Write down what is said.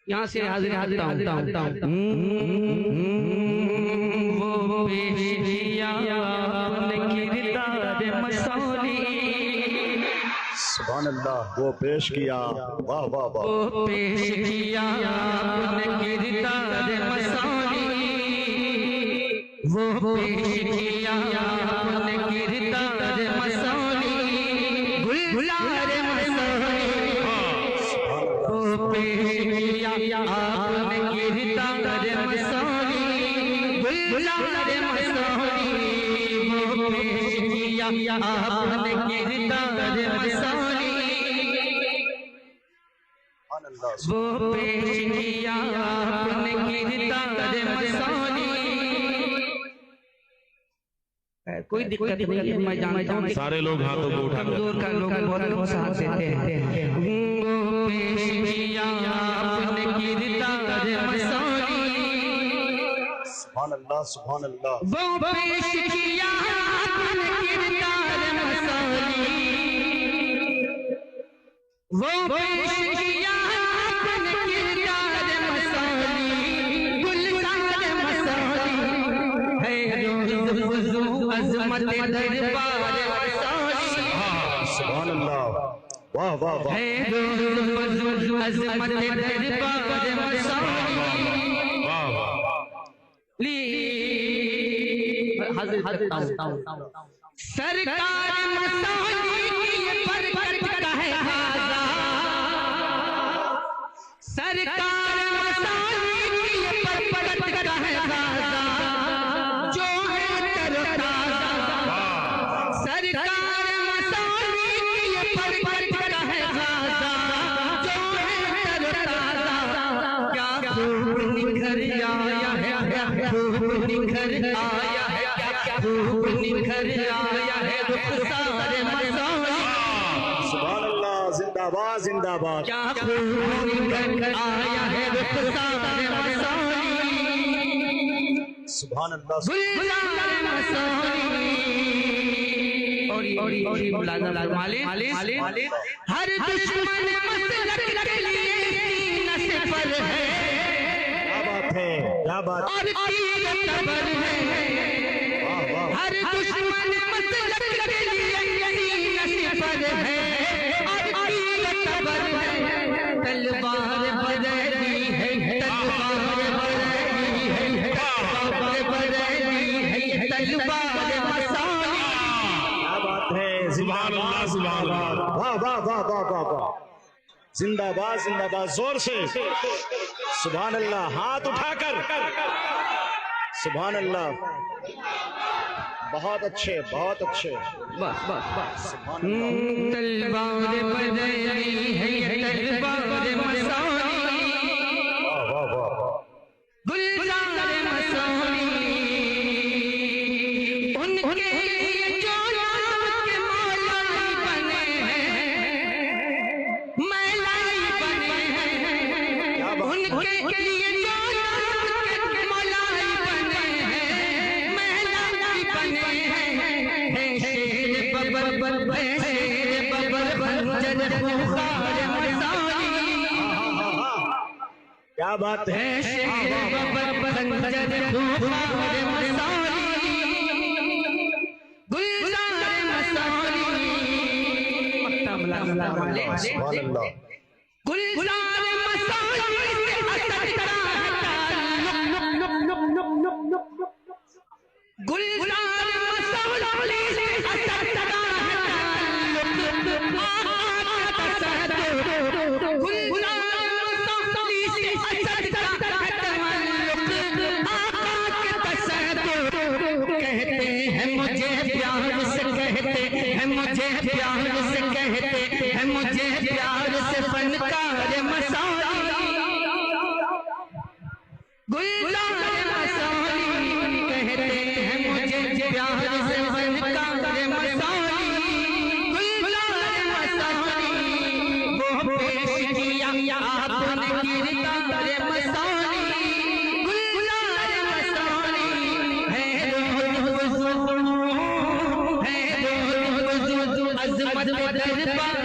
यहाँ से हाजिर हाजिर हाजिर हाजिर वो पेश किया आपने किरदार मसौली। सुभान अल्लाह। वो पेश किया, वाह वाह वाह। वो पेश किया आपने किरदार मसौली। वो पेश किया आपने किरदार मसौली। गुलजार मसौली। वो पेश किया आपने किरदार मसौली। गुलजार मसौली। वो पेश किया आपने किरदार मसौली। वो पेश किया आपने किरदार मसौली। कोई दिक्कत नहीं है, मैं जानता हूँ सारे लोग हाथों को उठा कमजोर का लोग बहुत साथ देते हैं। वो पेश किया आपने किरदार मसौली। सुभान अल्लाह सुभान अल्लाह। वो पेश किया आपने किरदार मसौली। वो पेश किया आपने किरदार मसौली। गुलजार मसौली है जो अज़मत दरबार मसौली। सुभान अल्लाह, वाह वाह वाह। है जो अज़मत दरबार मसौली। सरकार मसौली की बरकत का है खाजा। सरकार मसौली की बरकत का है खाजा जो है तरोताजा। सरकार मसौली की बरकत का है खाजा जो है तरोताजा। क्या खूब निखर आया है, खूब निखर आया है, खूब निखर आया है रुखसार मसौली। सुभान अल्लाह, जिंदाबाद जिंदाबाद। क्या खूब निखर आया है रुखसार मसौली। सुभान अल्लाह। गुलजार मसौली। और मुलाज़ा मालिक हर दुश्मन मसलक के लिए सीना से पर है। क्या बात है, क्या बात। और कीमत पर है। हर दुश्मन मसलक के लिए सीना से पर है। और कीमत पर है। तलवार बरदी है, तलवार बरदी है, तलवार बरदी है, तलवार मसौली। क्या बात है, सुभान अल्लाह सुभान अल्लाह। वाह वाह वाह वाह वाह वाह। जिंदाबाद जिंदाबाद, जोर से सुभान अल्लाह। हाथ उठाकर सुभान अल्लाह। बहुत अच्छे बहुत अच्छे। बस बस बस। तलवार बरदी है, तलवार मसौली। वाह वाह वाह। गुलजार मसौली। उनके लिए जो नाम के मौलाई बने हैं, मैलाई बने हैं। उनके लिए जो नाम के मौलाई बने हैं, मैलाई बने हैं। शेर बबर शेर बबर जन बुखार मसौली। क्या बात है। शेर बबर जन बुखार मसौली। गुलजार मसौली। सुभान अल्लाह। गुलजार मसौली से असद का है ताल्लुक। गुलजार मसौली से असद का है ताल्लुक। आका तसद्दुक। गुलजार मसौली से असद का है ताल्लुक। आका तसद्दुक। कहते हैं मुझे प्यार से, कहते हैं मुझे प्यार से, कहते हैं मुझे प्यार से फनकार मसौली। गुलजार मसौली। कहते हैं मुझे प्यार से फनकार मसौली। गुलजार मसौली। वो पेश किया आपने किरदार मसौली। गुलजार मसौली। है अज़मत दरबार